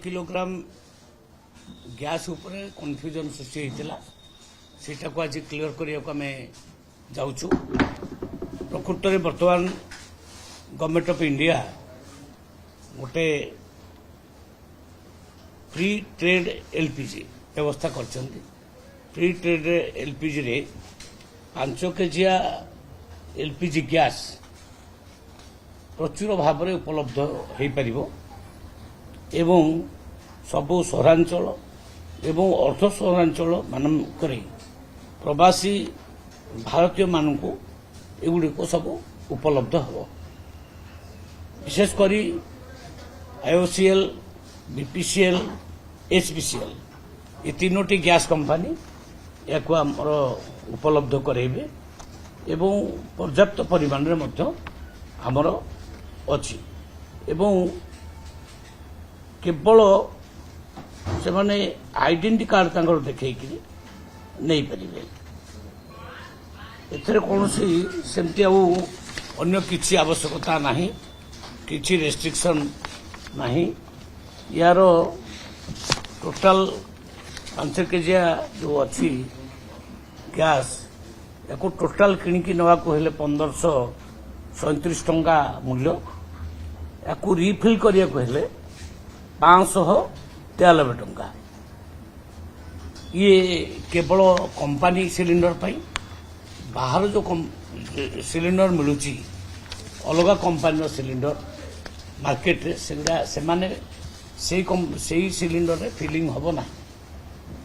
Kilogram gas उपरे confusion सृष्टि होता सेटा को आज क्लियर करने को आम जाऊँ प्रकृत में बर्तमान गवर्नमेंट ऑफ इंडिया गोटे फ्री ट्रेड एलपीजी व्यवस्था कर फ्री ट्रेड एलपीजी रे 5 केजिया एलपीजी गैस प्रचुर भाव में उपलब्ध हो पार एवं सबु सहरांचल एवं अर्ध सहरांचल मानक प्रवासी भारतीय मानक एगुड़िक सब उपलब्ध हो विशेषकर आईओसीएल बीपीसीएल एचपीसीएल ये तीनोटी गैस कंपनी या आमर उपलब्ध करेबे एवं पर्याप्त परिमाण रे मध्य आमर अछि एवं केवल से माने आइडेंटिटी कार्ड तांकर देखैकि नहीं पारे एथरे कोनोसी सेमती अन्य किछि आवश्यकता नाही किछि रेस्ट्रिक्शन नाही यार टोटल 5 केजिया जो अच्छी गैस या टोटल किणिकी नवा को हेले 1537 टंका मूल्य या रिफिल करिया को हेले 593 टंका ये केवल कंपनी सिलिंडर पाई बाहर जो सिलिंडर मिलुची अलग कंपनी सिलिंडर मार्केट रे से माने से सिलिंडर रे फिलिंग हबो ना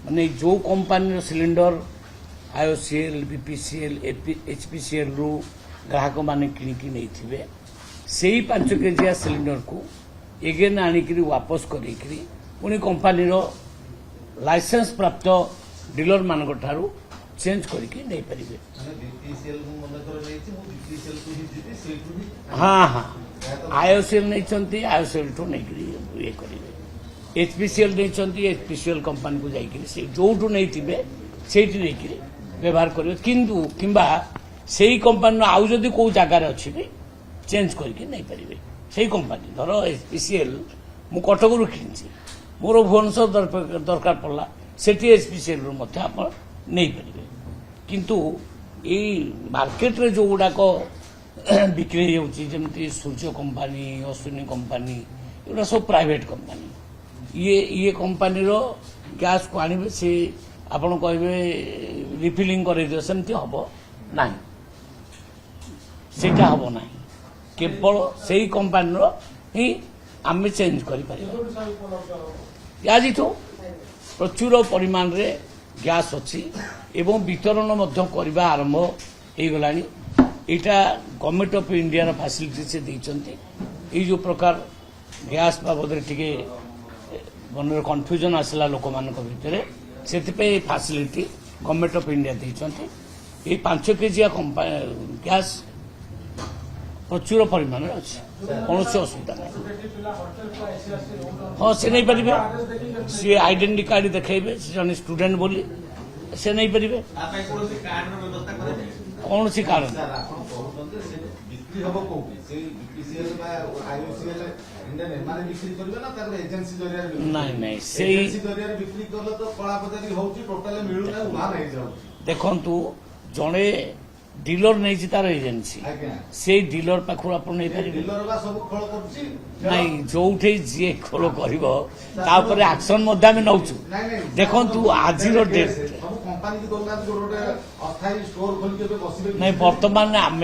माने जो company cylinder IOCL BPCL HPCL रु ग्राहक माने किणिकी नहीं थिबे से 5 केजिया सिलिंडर को एगेन आनिकी वापस करी पुणी कंपनी लाइसेंस प्राप्त डीलर मान चेंज करके नहीं पारे। हाँ हाँ आईओसीएल नहीं आईओसीएल ठू नहीं ये करेंगे एचपीसीएल नहीं एचपीसीएल कंपनी को जाकि जो नहीं थे से व्यवहार करेंगे किंतु किंबा से कंपनी आउ जदि कौ जगार अच्छी भी चेंज करके नहीं पारे से कंपनी धर एचपीसीएल मु कटक किनी मोर भुवनेश्वर दरकार पड़ा से एचपीसीएल नहीं पारे किंतु ये मार्केट रे जो गुड़ाक बिक्री होती सूर्य कंपनी अश्विनी कंपनी एगुड़ा सब प्राइवेट कंपनी ये कंपनी रो गैस को आने से आपन कहे रिफिलिंग कर सेमती हम ना सेटा हम ना केवल से ही कंपनी ही आम चेंज कर प्रचुर परिमाण रे गैस अच्छी एवं वितरण करने आरंभ हो गला यहाँ गवर्नमेंट ऑफ इंडिया फैसिलिटी से देते ये जो प्रकार गैस बाबद टे मन कन्फ्यूजन आसला लोक मान भितर से फैसिलिटी गवर्नमेंट ऑफ इंडिया देते ये 5 केजिया गैस प्रचुर परिमाण अच्छी कौन से असुविधा नहीं हाँ से नहीं पारे सी आइडेंटिटी कार्ड देखेबे जन स्टूडेंट बोली से नहीं पारे कौन सी कारण नहीं नहीं से देखु जड़े डीलर नहीं तार एजेंसी से डीलर पाखु आप नहीं जो जी खोल कर एक्शन नौ देखु आज डेट नहीं बर्तमान आम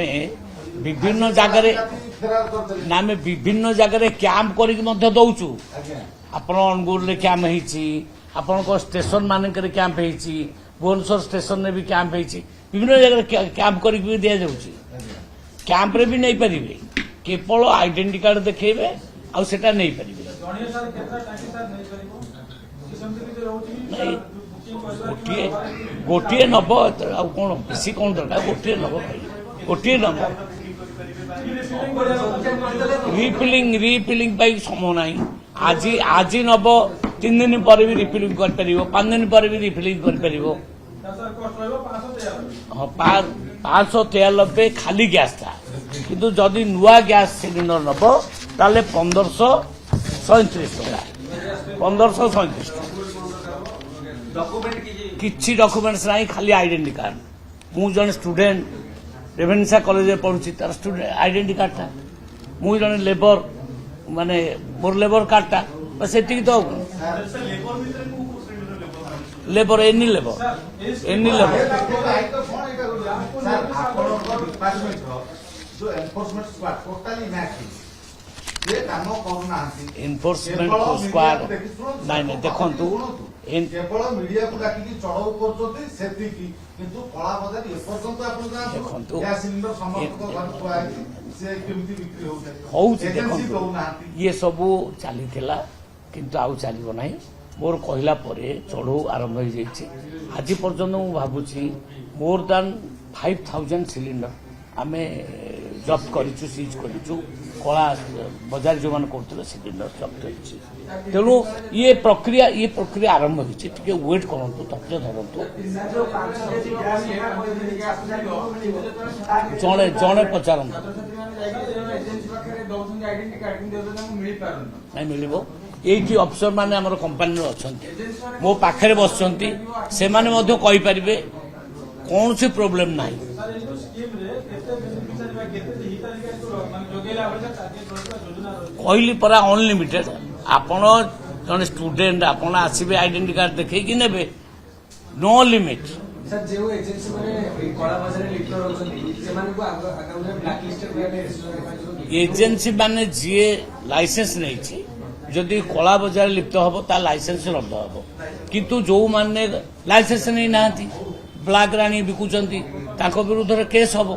विभिन्न जगह आम विभिन्न जगह कैंप कर दौचु आप अनुगुल कैंप हो स्टेशन मानक कैंप हो भुवनेश्वर स्टेशन में भी कैंप हो विभिन्न जगह कैंप कर दि जाऊँगी कैंप रे भी नहीं पारे केवल आइडेंटिटी कार्ड देखेबे आ सेटा नहीं पारे गोटे नब कौन बेसी कौन दरकार गोटे नब गोटे नब रिफिलिंग समय ना आज नब 3 दिन पर भी रिफिलिंग कर 5 दिन पर भी रिफिलिंग कर हाँ 593 खाली गैस था किंतु जदि नुआ गैस सिलिंडर नब ताले 1537 टका 1537 କିଛି ଡକୁମେଣ୍ଟସ୍ ନାହିଁ, ଖାଲି ଆଇଡେଣ୍ଟି କାର୍ଡ। ମୁଁ ଜଣେ ଷ୍ଟୁଡେଣ୍ଟ ରେଭେନ୍ସା କଲେଜରେ ପଢୁଛି, ତାର ଷ୍ଟୁଡେଣ୍ଟ ଆଇଡେଣ୍ଟି କାର୍ଡଟା। ମୁଁ ଜଣେ ଲେବର, ମାନେ ମୋର ଲେବର କାର୍ଡଟା, ସେତିକି ତ। Labour any labour enforcement squad ନାଇଁ ନାଇଁ ଦେଖନ୍ତୁ, କେବଳ ମିଡିଆକୁ ଡାକିକି ଚଢଉ କରୁଛନ୍ତି ସେତିକି, କିନ୍ତୁ କଳା ବଜାର ଏପର୍ଯ୍ୟନ୍ତ ଆପଣ ଦେଖନ୍ତୁ, ଗ୍ୟାସ ସିଲିଣ୍ଡର ସମସ୍ତଙ୍କ ଘରେ ଥୁଆ ହେଇଛି, ସେ କେମିତି ବିକ୍ରି ହଉଛି ଦେଖନ୍ତୁ, ଇଏ ସବୁ ଚାଲିଥିଲା କିନ୍ତୁ ଆଉ ଚାଲିବ ନାହିଁ। ମୋର କହିଲା ପରେ ଚଢଉ ଆରମ୍ଭ ହୋଇଯାଇଛି। ଆଜି ପର୍ଯ୍ୟନ୍ତ ମୁଁ ଭାବୁଛି ମୋର ଦାନ୍ 5000 ସିଲିଣ୍ଡର ଆମେ ଜବ୍ତ କରିଛୁ, ସିଜ୍ କରିଛୁ। କଳା ବଜାର ଯେଉଁମାନେ କରୁଥିଲେ ସିଲିଣ୍ଡର ଜବ୍ତ ହୋଇଛି। ତେଣୁ ଇଏ ପ୍ରକ୍ରିୟା ଆରମ୍ଭ ହୋଇଛି। ଟିକେ ୱେଟ୍ କରନ୍ତୁ, ଧୈର୍ଯ୍ୟ ଧରନ୍ତୁ। ଜଣେ ପଚାରନ୍ତୁ, ନାଇଁ ମିଳିବ। ଏଇଠି ଅଫିସର ମାନେ ଆମର କମ୍ପାନୀର ଅଛନ୍ତି, ମୋ ପାଖରେ ବସିଛନ୍ତି, ସେମାନେ ମଧ୍ୟ କହିପାରିବେ କୌଣସି ପ୍ରୋବ୍ଲେମ ନାହିଁ। କହିଲି ପରା ଅନଲିମିଟେଡ। ଆପଣ ଜଣେ ଷ୍ଟୁଡେଣ୍ଟ, ଆପଣ ଆସିବେ ଆଇଡେଣ୍ଟି କାର୍ଡ ଦେଖେଇକି ନେବେ, नो लिमिट। एजेंसी माने जी लाइसेंस नहीं जदि कला बजार लिप्त हम ता लाइसेंस रद्द हम, किंतु जो माने लाइसेंस नहीं ना ब्लैक राणी बिकुचंती ताको विरुद्ध रे केस हम,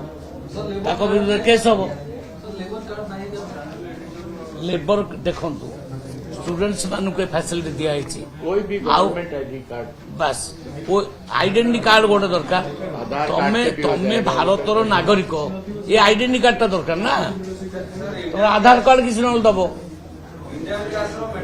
ताको विरुद्ध रे केस हम। लेबर देखंतु स्टूडेंट्स मानू के फैसिलिटी दिया है, कोई भी गवर्नमेंट आईडी कार्ड बस वो आइडेंटिटी कार्ड गोटे दरकार। तमे भारतर नागरिक, ये आइडेंटिटी कार्ड दरकार ना, आधार कार्ड किसी न दब।